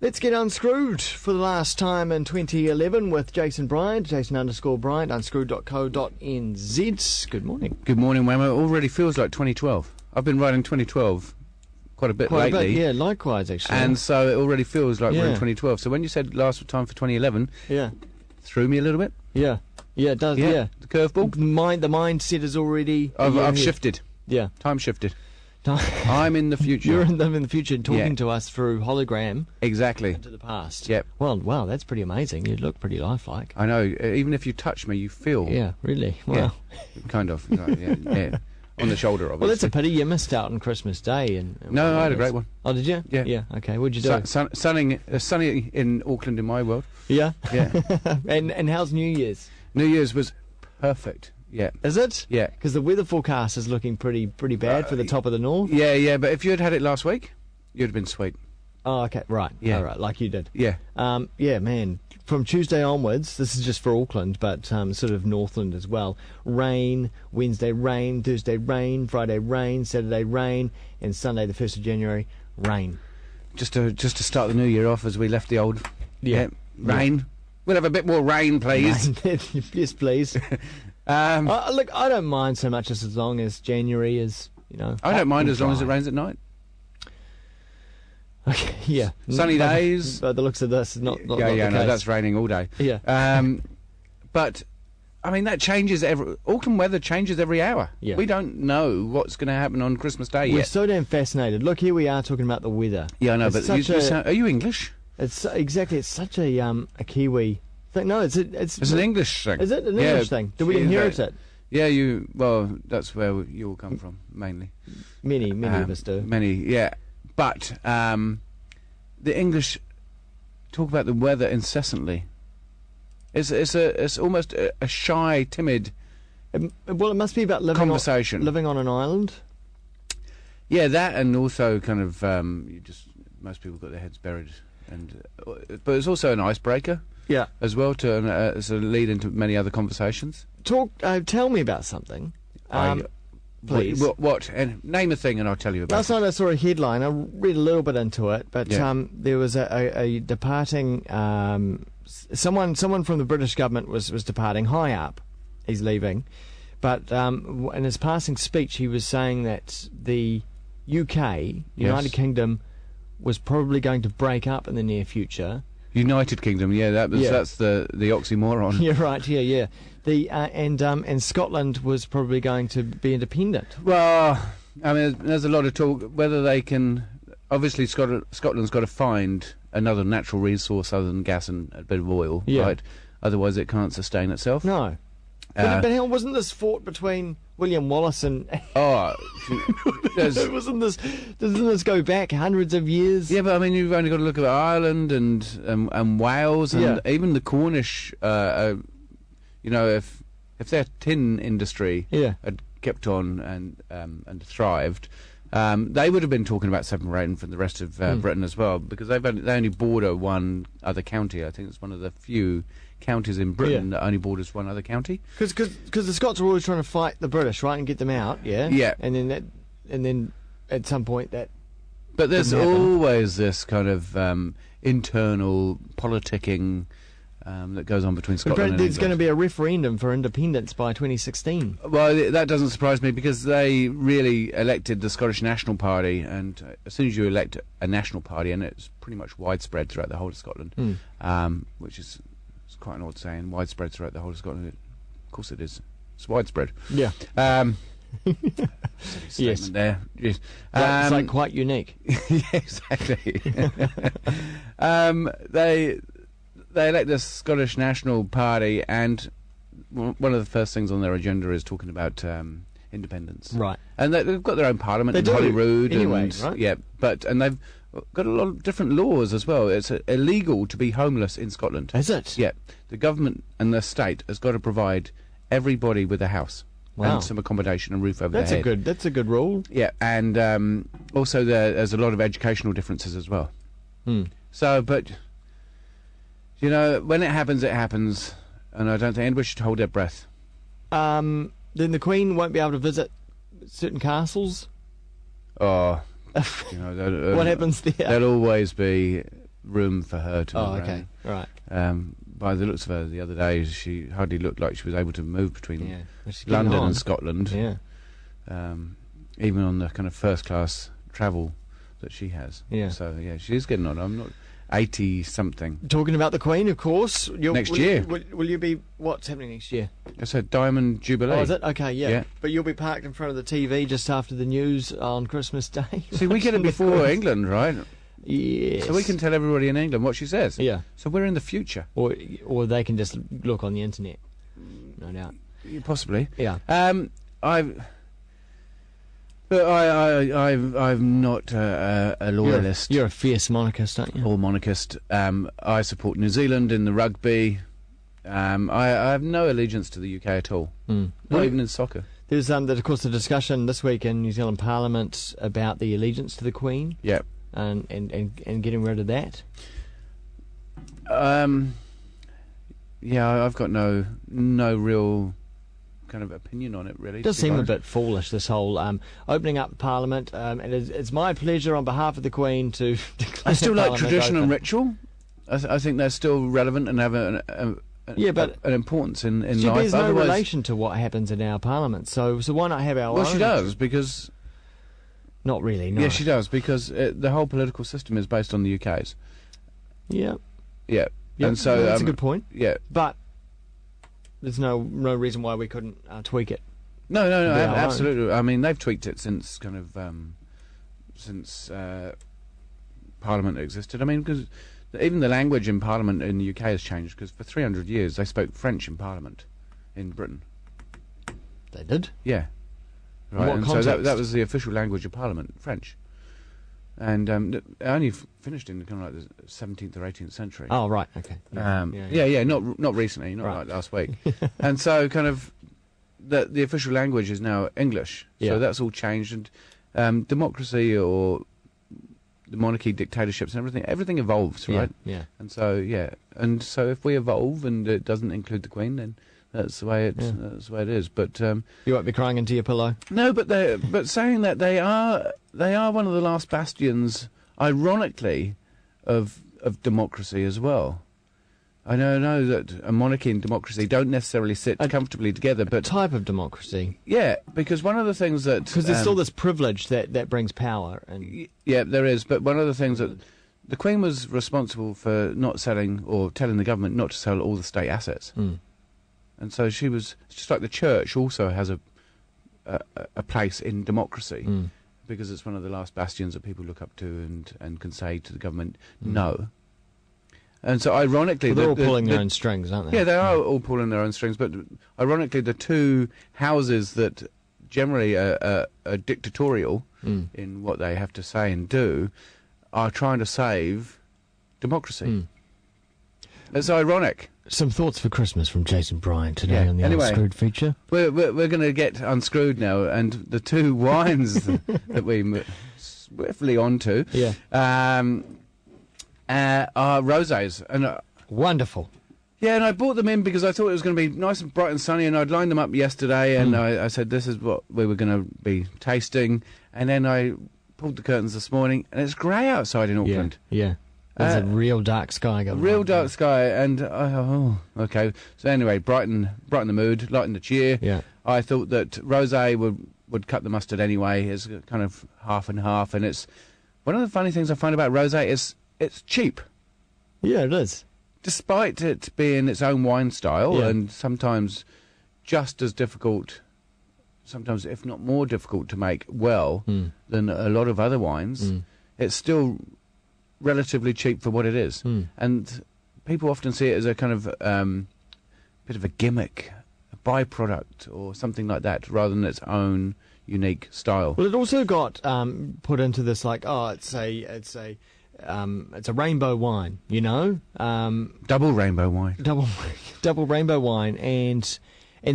Let's get unscrewed for the last time in 2011 with Jason Bryant, Jason_Bryant, unscrewed.co.nz. Good morning. Good morning, Wammo. It already feels like 2012. I've been writing 2012 quite a bit lately. Yeah, likewise, actually. And so it already feels like we're in 2012. So when you said last time for 2011, threw me a little bit. Yeah, it does, yeah. The curveball. The mindset is already... I've shifted. Yeah. Time shifted. I'm in the future. You're in the future talking to us through hologram. Exactly. Into the past. Yep. Well, wow, that's pretty amazing. You look pretty lifelike. I know. Even if you touch me, you feel. Yeah, really. Wow. Yeah, kind of. Yeah. On the shoulder, obviously. Well, that's a pity you missed out on Christmas Day. No, I had a great one. Oh, did you? Yeah. Yeah, okay. What'd you do? Sunny in Auckland in my world. Yeah? Yeah. And how's New Year's? New Year's was perfect. Yeah. Is it? Yeah. Because the weather forecast is looking pretty bad for the top of the north. Yeah, but if you had it last week, you'd have been sweet. Oh, okay, right. Yeah. All right, like you did. Yeah. Yeah, man. From Tuesday onwards, this is just for Auckland, but sort of Northland as well. Rain, Wednesday rain, Thursday rain, Friday rain, Saturday rain, and Sunday the 1st of January, rain. Just to start the new year off as we left the old... Yeah. Rain. Yeah. We'll have a bit more rain, please. Yes, please. Look, I don't mind so much as long as January is, I don't mind as long as it rains at night. Okay, yeah. Sunny days. By the looks of this, not the case. No, that's raining all day. Yeah. But, I mean, that changes Auckland weather changes every hour. Yeah. We don't know what's going to happen on Christmas Day yet. We're so damn fascinated. Look, here we are talking about the weather. Yeah, I know, but are you English? It's exactly. It's such a Kiwi thing. No, it's an English thing. Is it an English thing? Do we inherit it? Yeah, well, that's where you all come from, mainly. Many of us do. Many, yeah. But the English talk about the weather incessantly. It's almost a shy, timid. Well, it must be about living on an island. Yeah, that, and also kind of most people got their heads buried, but it's also an icebreaker. Yeah, as well to lead into many other conversations. Tell me about something. Please. What? And name a thing, and I'll tell you about it. Last night I saw a headline. I read a little bit into it, but there was a departing. Someone from the British government was departing high up. He's leaving, but in his passing speech, he was saying that the UK, United Kingdom, was probably going to break up in the near future. United Kingdom, that's the oxymoron. Yeah, right. Yeah. And Scotland was probably going to be independent. Well, I mean, there's a lot of talk whether they can. Obviously, Scotland's got to find another natural resource other than gas and a bit of oil, right? Otherwise, it can't sustain itself. No. But hell, wasn't this fought between William Wallace and... doesn't this go back hundreds of years? Yeah, but I mean, you've only got to look at Ireland and Wales and even the Cornish. If their tin industry had kept on and thrived, they would have been talking about separating from the rest of Britain as well, because they only border one other county. I think it's one of the few counties in Britain that only borders one other county. Because the Scots are always trying to fight the British, right, and get them out. Yeah. And then at some point that. But there's always this kind of internal politicking that goes on between Scotland and England. There's going to be a referendum for independence by 2016. Well, that doesn't surprise me, because they really elected the Scottish National Party, and as soon as you elect a national party, and it's pretty much widespread throughout the whole of Scotland, which is quite an odd saying, widespread throughout the whole of Scotland. Of course it is. It's widespread. Yeah. Statement there. Yes. It's like quite unique. Yeah, exactly. They elect the Scottish National Party, and one of the first things on their agenda is talking about independence. Right. And they've got their own parliament in Holyrood. Anyway, right? Yeah, and they've got a lot of different laws as well. It's illegal to be homeless in Scotland. Is it? Yeah. The government and the state has got to provide everybody with a house. Wow. And some accommodation and roof over their head. That's a good rule. Yeah, and also there's a lot of educational differences as well. So, but... when it happens, and I don't think anybody should hold their breath. Then the Queen won't be able to visit certain castles. Oh, What happens there? There'll always be room for her to move okay. around. Right. By the looks of her, the other day, she hardly looked like she was able to move between London and Scotland. Yeah. Even on the kind of first-class travel that she has. Yeah. So, she is getting on. I'm not 80-something. Talking about the Queen, of course. Next year. Will you be... What's happening next year? It's a Diamond Jubilee. Oh, is it? Okay, yeah. But you'll be parked in front of the TV just after the news on Christmas Day. See, we get it before England, right? Yes. So we can tell everybody in England what she says. Yeah. So we're in the future. Or they can just look on the internet. No doubt. Possibly. Yeah. I'm not a loyalist. You're a fierce monarchist, aren't you? Or monarchist. I support New Zealand in the rugby. I have no allegiance to the UK at all. Not even in soccer. There's of course the discussion this week in New Zealand Parliament about the allegiance to the Queen. Yeah. And getting rid of that. I've got no real kind of opinion on it, really. It does seem a bit foolish, this whole opening up Parliament. And it's my pleasure on behalf of the Queen to declare I still like tradition open. and ritual. I think they're still relevant and have an importance in life. She bears no relation to what happens in our Parliament, so why not have our own? Well, she does, because... Not really, no. Yeah, she does, because the whole political system is based on the UK's. Yeah. Yeah. Yep. And so... that's a good point. Yeah. But there's no reason why we couldn't tweak it. No, absolutely. I mean, they've tweaked it since kind of... since Parliament existed. I mean, because even the language in Parliament in the UK has changed, because for 300 years they spoke French in Parliament in Britain. They did? Yeah. Right, what and context? so that was the official language of Parliament, French. And it only finished in kind of like the 17th or 18th century. Oh, right, okay. Not recently, not like last week. And so kind of the official language is now English. Yeah. So that's all changed. And democracy or the monarchy, dictatorships and everything evolves, right? Yeah. And so, if we evolve and it doesn't include the Queen, then... That's the way it is. But you won't be crying into your pillow. No, but saying that they are one of the last bastions, ironically, of democracy as well. I know that a monarchy and democracy don't necessarily sit comfortably together, but type of democracy. Yeah, because one of the things that there's still this privilege that brings power, and yeah, there is. But one of the things that the Queen was responsible for not selling or telling the government not to sell all the state assets. And so she was just like the church also has a place in democracy because it's one of the last bastions that people look up to and can say to the government no. And so ironically... Well, they're all pulling their own strings, aren't they? Yeah, they are all pulling their own strings, but ironically the two houses that generally are dictatorial in what they have to say and do are trying to save democracy. It's ironic. Some thoughts for Christmas from Jason Bryant today on the Unscrewed feature. We're going to get unscrewed now, and the two wines that we swiftly onto are rosés. And wonderful. Yeah, and I bought them in because I thought it was going to be nice and bright and sunny, and I'd lined them up yesterday, and I said this is what we were going to be tasting, and then I pulled the curtains this morning, and it's grey outside in Auckland. Yeah. There's a real dark sky going on. Real dark sky, and okay. So anyway, brighten the mood, lighten the cheer. Yeah. I thought that rosé would cut the mustard anyway. It's kind of half and half, and it's one of the funny things I find about rosé is it's cheap. Yeah, it is. Despite it being its own wine style, and sometimes just as difficult, sometimes if not more difficult to make well than a lot of other wines, it's still relatively cheap for what it is. And people often see it as a kind of bit of a gimmick, a byproduct or something like that, rather than its own unique style. Well, it also got put into this like, it's a rainbow wine, you know? Double rainbow wine. Double rainbow wine, and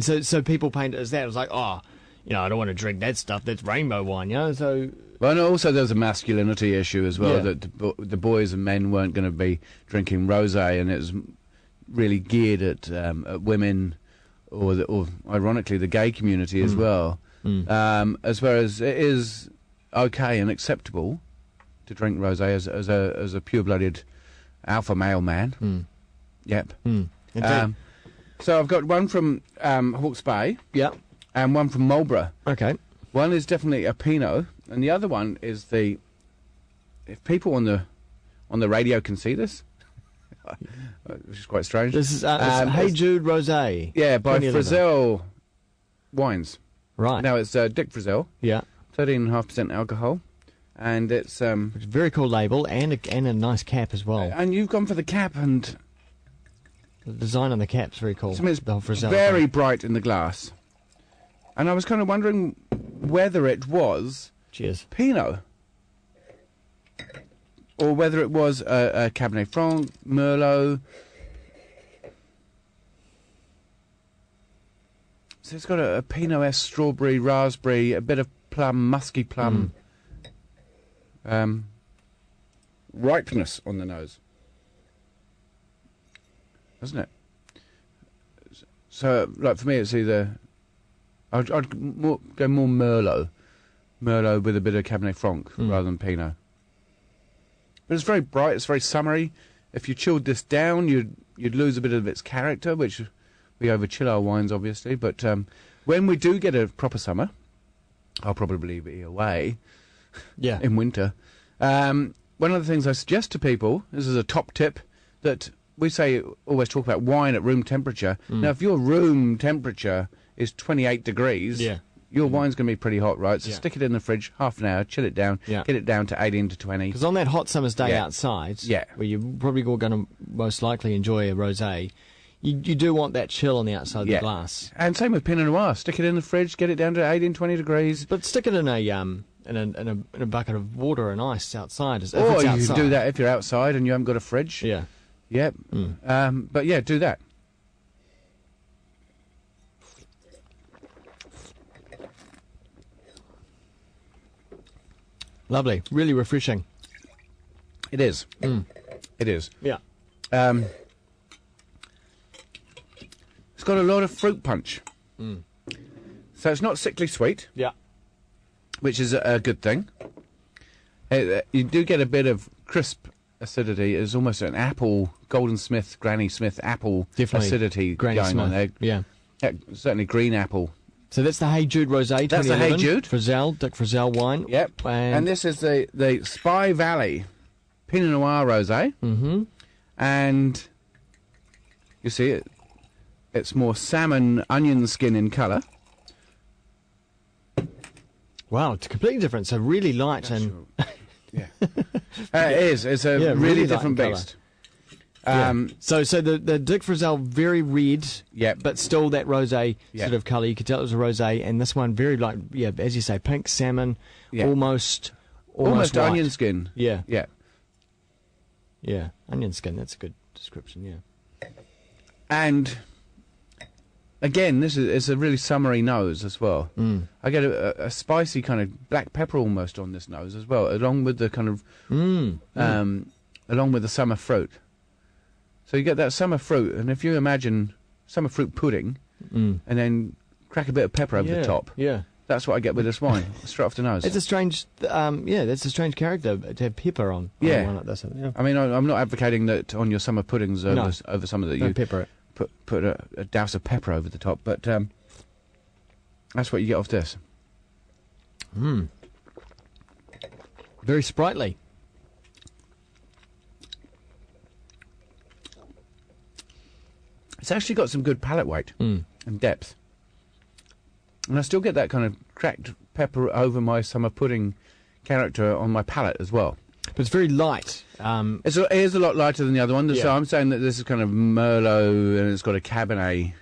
so people paint it as that. It was like, I don't want to drink that stuff, that's rainbow wine, you know? So... Well, and also there was a masculinity issue as well, that the boys and men weren't going to be drinking rosé, and it was really geared at women, or ironically the gay community as well. As well as it is okay and acceptable to drink rosé as a pure-blooded alpha male man. Mm. Yep. Mm. So I've got one from Hawke's Bay. Yeah. And one from Marlborough. Okay. One is definitely a Pinot, and the other one is the. If people on the radio can see this, which is quite strange. This is Hey Jude Rosé. Yeah, by Frizzell Wines. Right. Now it's Dick Frizzell. Yeah. 13.5% alcohol, and it's a very cool label and a nice cap as well. And you've gone for the cap, and the design on the cap's very cool. It's very bright in the glass, and I was kind of wondering whether it was Pinot. Or whether it was a Cabernet Franc, Merlot. So it's got a Pinot-esque strawberry, raspberry, a bit of plum, musky plum. Ripeness on the nose. Doesn't it? So, like, for me, it's either... I'd go more Merlot. Merlot with a bit of Cabernet Franc rather than Pinot. But it's very bright, it's very summery. If you chilled this down, you'd lose a bit of its character, which we over-chill our wines, obviously. But when we do get a proper summer, I'll probably be away in winter. One of the things I suggest to people, this is a top tip, that we always talk about wine at room temperature. Now, if your room temperature is 28 degrees... Your wine's going to be pretty hot, right? So stick it in the fridge, half an hour, chill it down, get it down to 18 to 20. Because on that hot summer's day outside, where you're probably going to most likely enjoy a rosé, you do want that chill on the outside of the glass. And same with Pinot Noir. Stick it in the fridge, get it down to 18, 20 degrees. But stick it in a bucket of water and ice outside. Or you can do that if you're outside and you haven't got a fridge. Yeah. Yep. But yeah, do that. Lovely. Really refreshing. It is. It is. Yeah. It's got a lot of fruit punch. So it's not sickly sweet. Yeah. Which is a good thing. You do get a bit of crisp acidity. It's almost an apple, Golden Smith, Granny Smith apple acidity going on there. Yeah. Certainly green apple. So that's the Hey Jude Rosé. That's the Hey Jude. Dick Frizzell wine. Yep. And this is the Spy Valley Pinot Noir Rosé. And you see it's more salmon onion skin in colour. Wow, it's completely different. So really light and... Yeah. It is. It's a really different beast. So the Dick Frizzell, very red, but still that rosé sort of colour. You could tell it was a rosé, and this one very light, as you say, pink salmon, almost white. Onion skin. Yeah, yeah, onion skin. That's a good description. Yeah, and again, it's a really summery nose as well. I get a spicy kind of black pepper almost on this nose as well, along with the kind of along with the summer fruit. So you get that summer fruit, and if you imagine summer fruit pudding, and then crack a bit of pepper over the top, that's what I get with this wine, straight off the nose. It's a strange, that's a strange character to have pepper on. One like this. I mean, I'm not advocating that on your summer puddings over some of that you pepper it. Put a douse of pepper over the top, but that's what you get off this. Very sprightly. It's actually got some good palate weight and depth. And I still get that kind of cracked pepper over my summer pudding character on my palate as well. But it's very light. It is a lot lighter than the other one. So I'm saying that this is kind of Merlot and it's got a Cabernet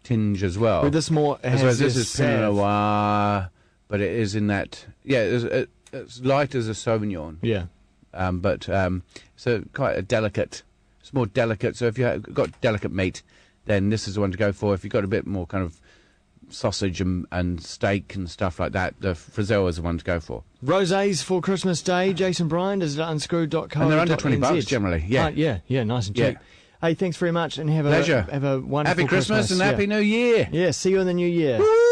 tinge as well. But this more has this is Pinot Noir, but it is in that... Yeah, it's light as a Sauvignon. Yeah. But it's quite a delicate... It's more delicate, so if you've got delicate meat, then this is the one to go for. If you've got a bit more kind of sausage and steak and stuff like that, the Frizzell is the one to go for. Rosés for Christmas Day, Jason Bryant is at unscrewed.com. And they're under $20 generally, yeah, nice and cheap. Hey, thanks very much, and have Pleasure. Have a wonderful Happy Christmas and Happy New Year. Yeah, see you in the new year. Woo!